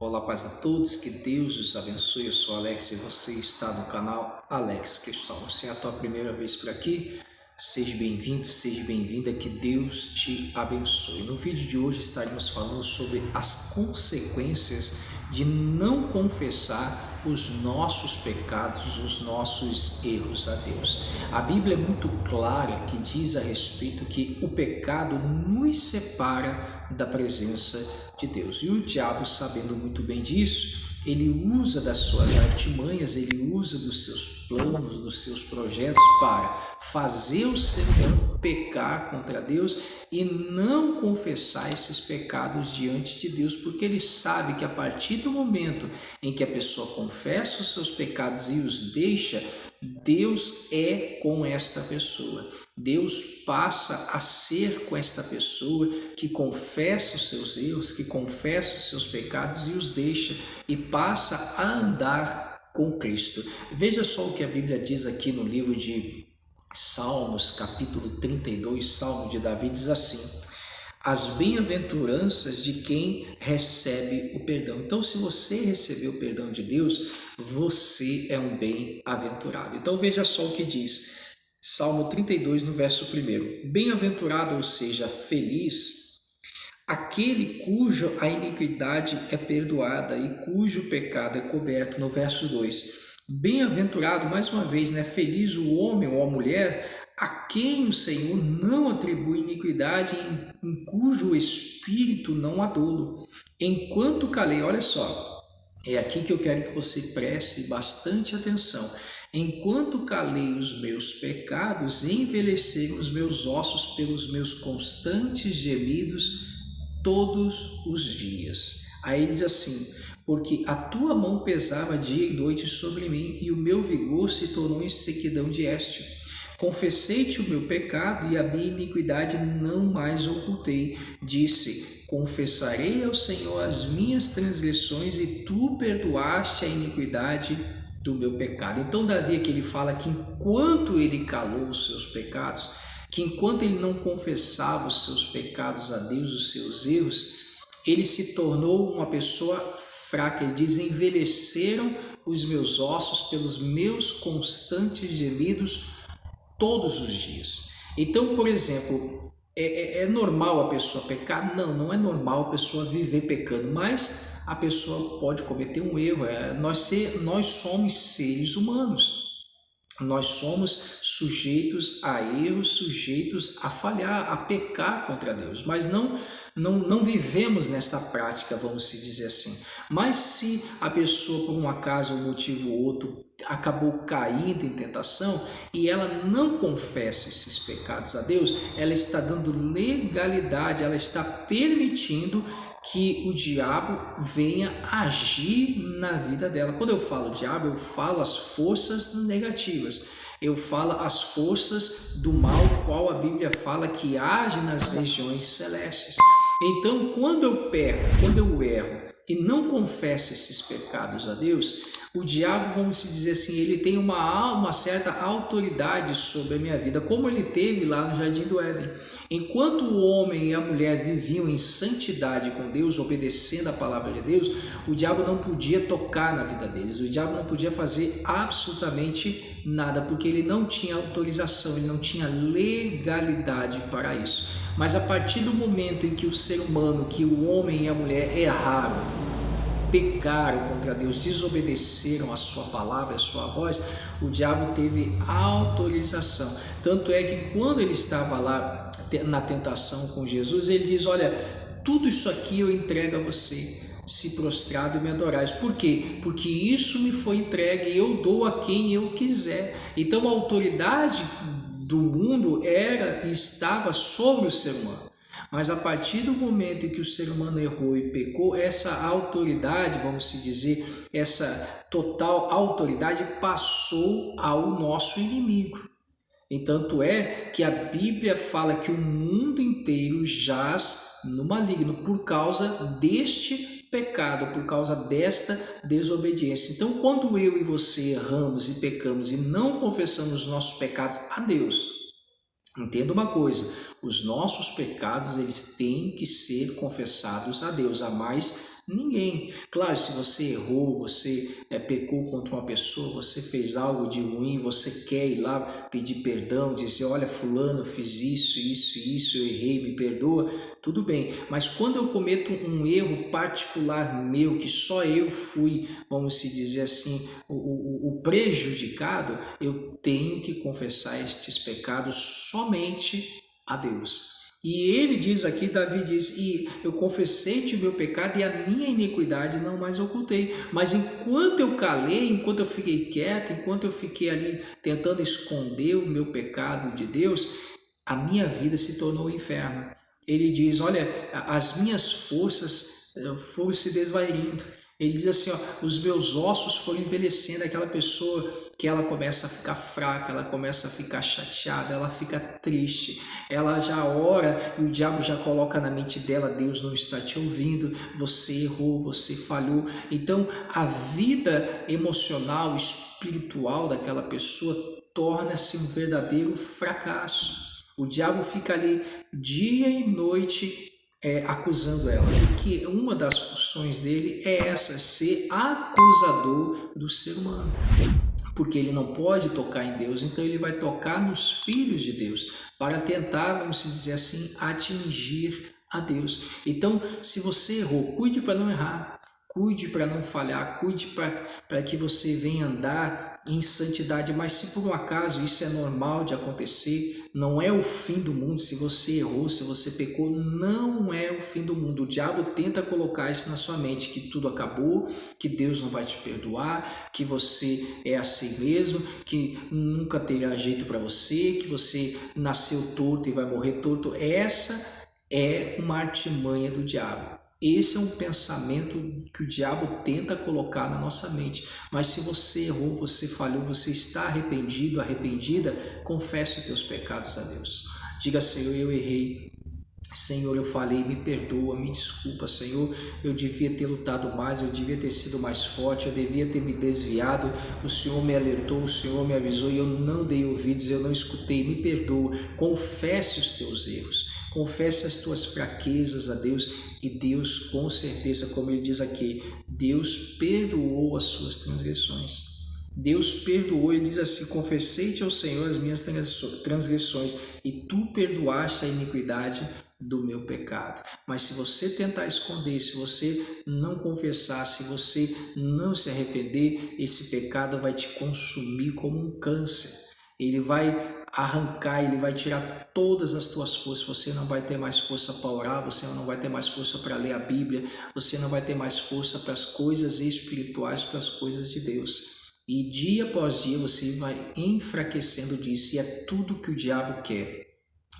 Olá, paz a todos, que Deus os abençoe. Eu sou Alex e você está no canal Alex Questão. Se é a tua primeira vez por aqui, seja bem-vindo, seja bem-vinda, que Deus te abençoe. No vídeo de hoje estaremos falando sobre as consequências de não confessar os nossos pecados, os nossos erros a Deus. A Bíblia é muito clara que diz a respeito que o pecado nos separa da presença de Deus. E o diabo, sabendo muito bem disso, ele usa das suas artimanhas, ele usa dos seus planos, dos seus projetos para fazer o ser humano pecar contra Deus e não confessar esses pecados diante de Deus, porque ele sabe que a partir do momento em que a pessoa confessa os seus pecados e os deixa, Deus é com esta pessoa. Deus passa a ser com esta pessoa que confessa os seus erros, que confessa os seus pecados e os deixa, e passa a andar com Cristo. Veja só o que a Bíblia diz aqui no livro de Salmos, capítulo 32, Salmo de Davi, diz assim: as bem-aventuranças de quem recebe o perdão. Então, se você recebeu o perdão de Deus, você é um bem-aventurado. Então, veja só o que diz Salmo 32, no verso 1. Bem-aventurado, ou seja, feliz, aquele cuja a iniquidade é perdoada e cujo pecado é coberto, no verso 2. Bem-aventurado, mais uma vez, feliz o homem ou a mulher a quem o Senhor não atribui iniquidade, em cujo espírito não há dolo. Enquanto calei, olha só, é aqui que eu quero que você preste bastante atenção. Enquanto calei os meus pecados, envelheceram os meus ossos pelos meus constantes gemidos todos os dias. Aí ele diz assim: porque a tua mão pesava dia e noite sobre mim, e o meu vigor se tornou em sequidão de éstio. Confessei-te o meu pecado, e a minha iniquidade não mais ocultei. Disse: confessarei ao Senhor as minhas transgressões, e tu perdoaste a iniquidade do meu pecado. Então Davi aqui ele fala que enquanto ele calou os seus pecados, que enquanto ele não confessava os seus pecados a Deus, os seus erros, ele se tornou uma pessoa fraca. Ele diz: envelheceram os meus ossos pelos meus constantes gemidos todos os dias. Então, por exemplo, é normal a pessoa pecar? Não, não é normal a pessoa viver pecando, mas a pessoa pode cometer um erro. Nós somos seres humanos. Nós somos sujeitos a erros, sujeitos a falhar, a pecar contra Deus, mas não vivemos nessa prática, vamos se dizer assim. Mas se a pessoa, por um acaso, um motivo ou outro, acabou caindo em tentação e ela não confessa esses pecados a Deus, ela está dando legalidade, ela está permitindo que o diabo venha agir na vida dela. Quando eu falo diabo, eu falo as forças negativas. Eu falo as forças do mal, qual a Bíblia fala que age nas regiões celestes. Então, quando eu peco, quando eu erro e não confesso esses pecados a Deus, o diabo, vamos se dizer assim, ele tem uma certa autoridade sobre a minha vida, como ele teve lá no Jardim do Éden. Enquanto o homem e a mulher viviam em santidade com Deus, obedecendo a palavra de Deus, o diabo não podia tocar na vida deles, o diabo não podia fazer absolutamente nada, porque ele não tinha autorização, ele não tinha legalidade para isso. Mas a partir do momento em que o ser humano, que o homem e a mulher erraram, pecaram contra Deus, desobedeceram a sua palavra, a sua voz, o diabo teve autorização. Tanto é que quando ele estava lá na tentação com Jesus, ele diz: olha, tudo isso aqui eu entrego a você, se prostrado e me adorais. Por quê? Porque isso me foi entregue e eu dou a quem eu quiser. Então a autoridade do mundo era e estava sobre o ser humano. Mas a partir do momento em que o ser humano errou e pecou, essa autoridade, vamos se dizer, essa total autoridade passou ao nosso inimigo. E tanto é que a Bíblia fala que o mundo inteiro jaz no maligno por causa deste pecado, por causa desta desobediência. Então, quando eu e você erramos e pecamos e não confessamos os nossos pecados a Deus, entenda uma coisa: os nossos pecados eles têm que ser confessados a Deus, a mais Ninguém. Claro, se você errou, você pecou contra uma pessoa, você fez algo de ruim, você quer ir lá pedir perdão, dizer, olha, fulano, eu fiz isso, eu errei, me perdoa, tudo bem. Mas quando eu cometo um erro particular meu, que só eu fui, vamos se dizer assim, o prejudicado, eu tenho que confessar estes pecados somente a Deus. E ele diz aqui, Davi diz, e eu confessei-te o meu pecado e a minha iniquidade não mais ocultei. Mas enquanto eu calei, enquanto eu fiquei quieto, enquanto eu fiquei ali tentando esconder o meu pecado de Deus, a minha vida se tornou um inferno. Ele diz, olha, as minhas forças foram se desvaindo. Ele diz assim, ó, os meus ossos foram envelhecendo, aquela pessoa que ela começa a ficar fraca, ela começa a ficar chateada, ela fica triste, ela já ora e o diabo já coloca na mente dela, Deus não está te ouvindo, você errou, você falhou. Então a vida emocional, espiritual daquela pessoa torna-se um verdadeiro fracasso. O diabo fica ali dia e noite acusando ela, porque uma das funções dele é essa, ser acusador do ser humano, porque ele não pode tocar em Deus, então ele vai tocar nos filhos de Deus, para tentar, vamos dizer assim, atingir a Deus. Então, se você errou, cuide para não errar, cuide para não falhar, cuide para que você venha andar em santidade, mas se por um acaso isso é normal de acontecer, não é o fim do mundo. Se você errou, se você pecou, não é o fim do mundo. O diabo tenta colocar isso na sua mente, que tudo acabou, que Deus não vai te perdoar, que você é assim mesmo, que nunca terá jeito para você, que você nasceu torto e vai morrer torto. Essa é uma artimanha do diabo. Esse é um pensamento que o diabo tenta colocar na nossa mente. Mas se você errou, você falhou, você está arrependido, arrependida, confesse os teus pecados a Deus. Diga, Senhor, eu errei. Senhor, eu falei, me perdoa, me desculpa, Senhor, eu devia ter lutado mais, eu devia ter sido mais forte, eu devia ter me desviado, o Senhor me alertou, o Senhor me avisou e eu não dei ouvidos, eu não escutei, me perdoa. Confesse os teus erros, confesse as tuas fraquezas a Deus e Deus, com certeza, como ele diz aqui, Deus perdoou as suas transgressões. Deus perdoou, ele diz assim, confessei-te ao Senhor as minhas transgressões e tu perdoaste a iniquidade do meu pecado. Mas se você tentar esconder, se você não confessar, se você não se arrepender, esse pecado vai te consumir como um câncer. Ele vai arrancar, ele vai tirar todas as tuas forças, você não vai ter mais força para orar, você não vai ter mais força para ler a Bíblia, você não vai ter mais força para as coisas espirituais, para as coisas de Deus. E dia após dia você vai enfraquecendo disso, e é tudo que o diabo quer,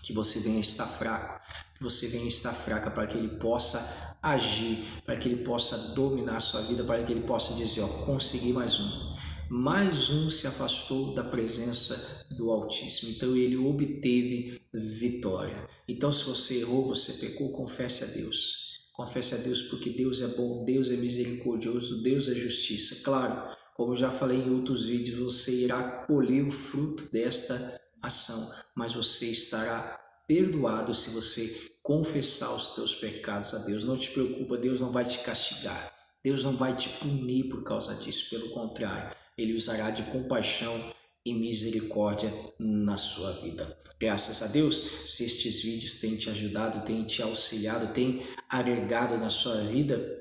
que você venha estar fraco, que você venha estar fraca para que ele possa agir, para que ele possa dominar a sua vida, para que ele possa dizer, ó, consegui mais um. Mais um se afastou da presença do Altíssimo, então ele obteve vitória. Então se você errou, você pecou, confesse a Deus. Confesse a Deus porque Deus é bom, Deus é misericordioso, Deus é justiça. Claro, como eu já falei em outros vídeos, você irá colher o fruto desta ação, mas você estará perdoado se você confessar os teus pecados a Deus. Não te preocupa, Deus não vai te castigar, Deus não vai te punir por causa disso, pelo contrário, Ele usará de compaixão e misericórdia na sua vida. Graças a Deus, se estes vídeos têm te ajudado, têm te auxiliado, têm agregado na sua vida,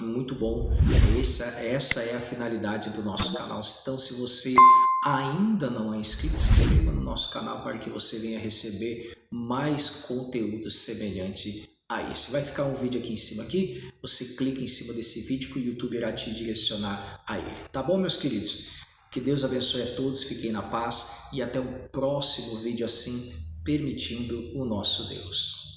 muito bom. Essa é a finalidade do nosso canal. Então, se você ainda não é inscrito, se inscreva no nosso canal para que você venha receber mais conteúdo semelhante a esse. Vai ficar um vídeo aqui em cima aqui, você clica em cima desse vídeo que o YouTube irá te direcionar a ele. Tá bom, meus queridos? Que Deus abençoe a todos, fiquem na paz e até o próximo vídeo assim, permitindo o nosso Deus.